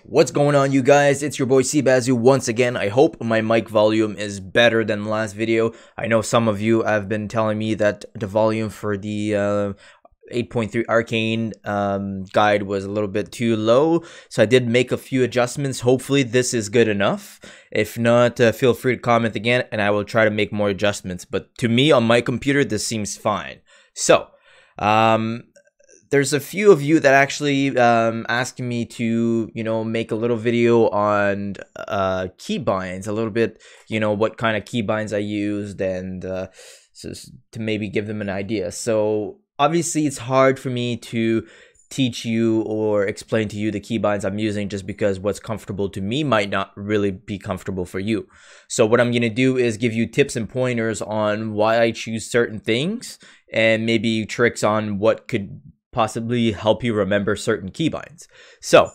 What's going on, you guys? It's your boy Cbazu once again. I hope my mic volume is better than the last video. I know some of you have been telling me that the volume for the 8.3 Arcane guide was a little bit too low, so I did make a few adjustments. Hopefully this is good enough. If not, feel free to comment again and I will try to make more adjustments. But to me, on my computer, this seems fine. So, there's a few of you that actually asking me to, make a little video on keybinds, a little bit, what kind of keybinds I used, and so to maybe give them an idea. So obviously it's hard for me to teach you or explain to you the keybinds I'm using, just because what's comfortable to me might not really be comfortable for you. So what I'm going to do is give you tips and pointers on why I choose certain things, and maybe tricks on what could possibly help you remember certain keybinds. So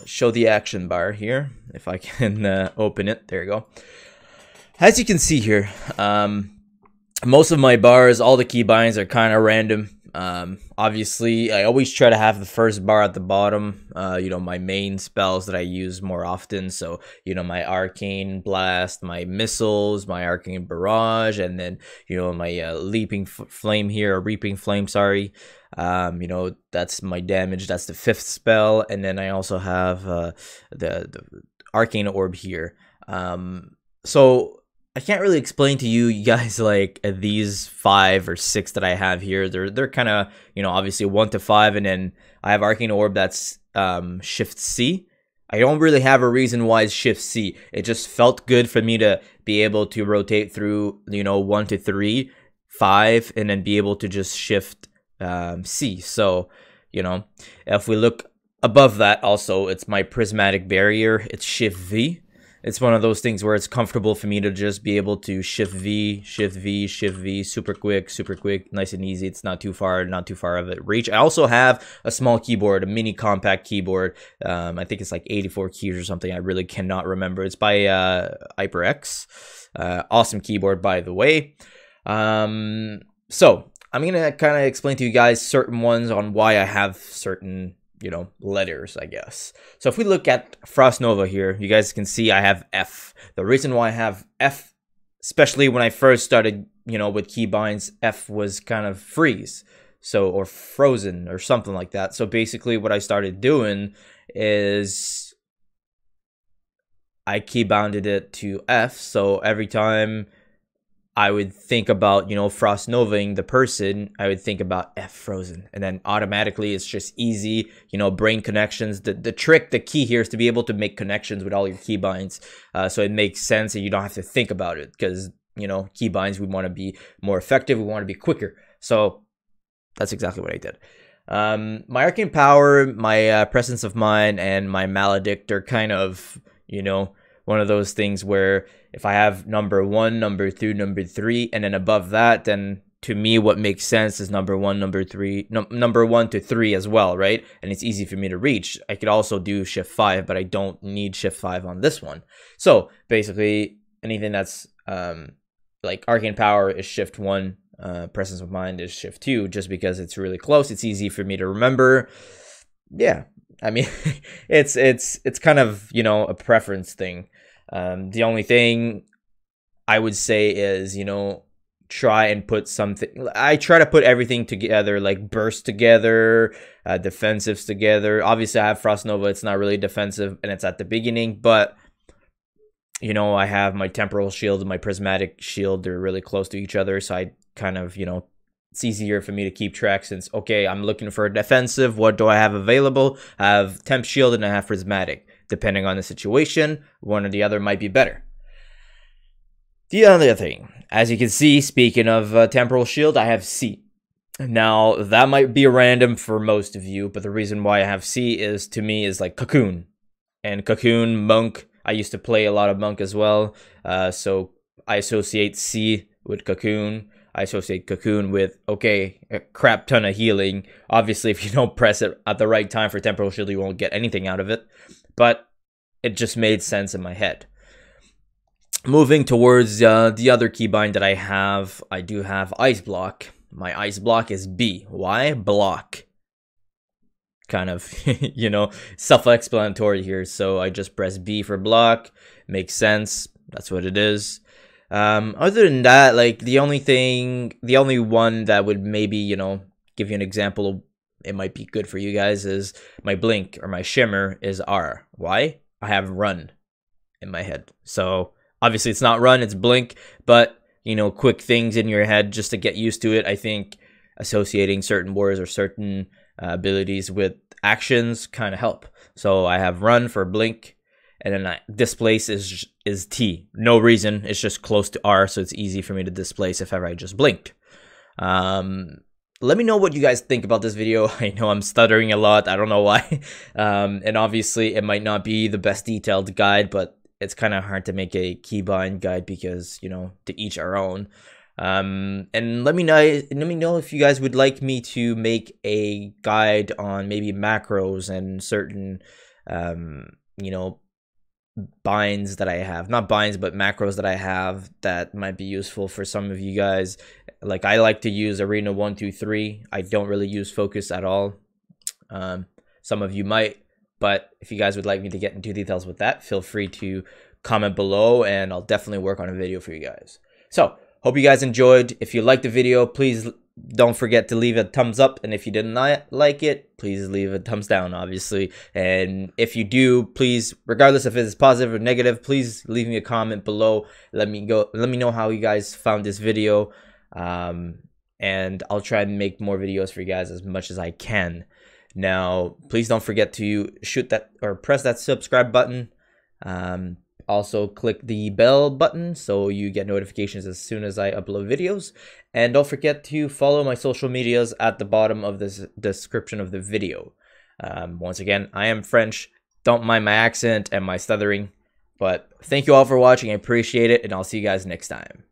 show the action bar here if I can open it. There you go. As you can see here, most of my bars, all the keybinds are kind of random. Obviously I always try to have the first bar at the bottom, my main spells that I use more often. So my arcane blast, my missiles, my arcane barrage, and then my leaping flame here, or reaping flame, sorry. That's my damage. That's the 5th spell. And then I also have the arcane orb here. So I can't really explain to you guys like these 5 or 6 that I have here. They're kind of, obviously 1 to 5, and then I have arcane orb that's shift C. I don't really have a reason why it's shift C. It just felt good for me to be able to rotate through 1 to 3, 5, and then be able to just shift C. So if we look above that, also it's my prismatic barrier. It's shift V. It's one of those things where it's comfortable for me to just be able to shift V, shift V, shift V, super quick, nice and easy. It's not too far of a reach. I also have a small keyboard, a mini compact keyboard. I think it's like 84 keys or something. I really cannot remember. It's by HyperX. Awesome keyboard, by the way. So I'm gonna kind of explain to you guys certain ones on why I have certain letters, I guess. So if we look at Frost Nova here, you guys can see I have F. The reason why I have F, especially when I first started, with keybinds, F was kind of freeze, or frozen or something like that. So basically what I started doing is I keybounded it to F. So every time I would think about, Frost Novaing the person, I would think about F frozen. And then automatically it's just easy, brain connections. The trick, the key here is to be able to make connections with all your keybinds. So it makes sense and you don't have to think about it, because, keybinds, we want to be more effective. We want to be quicker. So that's exactly what I did. My arcane power, my presence of mind, and my maledict are kind of, one of those things where if I have number 1, number 2, number 3, and then above that, then to me what makes sense is number 1, number 3, number 1 to 3 as well, right? And it's easy for me to reach. I could also do shift 5, but I don't need shift 5 on this one. So basically anything that's like arcane power is shift 1, presence of mind is shift 2, just because it's really close. It's easy for me to remember. Yeah, I mean, it's kind of, a preference thing. The only thing I would say is, try and put something. I try to put everything together, like burst together, defensives together. Obviously, I have Frost Nova. It's not really defensive, and it's at the beginning. But I have my temporal shield and my prismatic shield. They're really close to each other, so I kind of, it's easier for me to keep track, since, okay, I'm looking for a defensive. What do I have available? I have temp shield and I have prismatic. Depending on the situation, one or the other might be better. The other thing, as you can see, speaking of temporal shield, I have C. Now, that might be random for most of you, but the reason why I have C is, to me, is like Cocoon. And Cocoon, Monk, I used to play a lot of Monk as well, so I associate C with Cocoon. I associate Cocoon with, okay, a crap ton of healing. Obviously, if you don't press it at the right time for temporal shield, you won't get anything out of it. But it just made sense in my head. Moving towards the other keybind that I do have Ice Block. My Ice Block is B. Why? Block. kind of, you know, self-explanatory here. So I just press B for block. Makes sense. That's what it is. Other than that, like the only one that would maybe, you know, give you an example of it might be good for you guys is my blink or my shimmer is R. Why? I have run in my head. So obviously it's not run, it's blink, but you know, quick things in your head just to get used to it. I think associating certain words or certain abilities with actions kind of help. So I have run for blink, and then displace is T. No reason, it's just close to R, so it's easy for me to displace if ever I just blinked. Let me know what you guys think about this video. I know I'm stuttering a lot, I don't know why. And obviously it might not be the best detailed guide, but it's kind of hard to make a keybind guide because, you know, to each our own. And let me know if you guys would like me to make a guide on maybe macros and certain you know, binds that I have, not binds but macros that I have that might be useful for some of you guys. Like I like to use arena 1 2 3. I don't really use focus at all. Some of you might, but if you guys would like me to get into details with that, feel free to comment below and I'll definitely work on a video for you guys. So hope you guys enjoyed. If you liked the video, please don't forget to leave a thumbs up, and if you did not like it, please leave a thumbs down, obviously. And if you do, please, regardless if it's positive or negative, please leave me a comment below. Let me know how you guys found this video, and I'll try and make more videos for you guys as much as I can. Now, please don't forget to shoot that or press that subscribe button. Also, click the bell button so you get notifications as soon as I upload videos. And don't forget to follow my social medias at the bottom of the description of the video. Once again, I am French. Don't mind my accent and my stuttering. But thank you all for watching. I appreciate it, and I'll see you guys next time.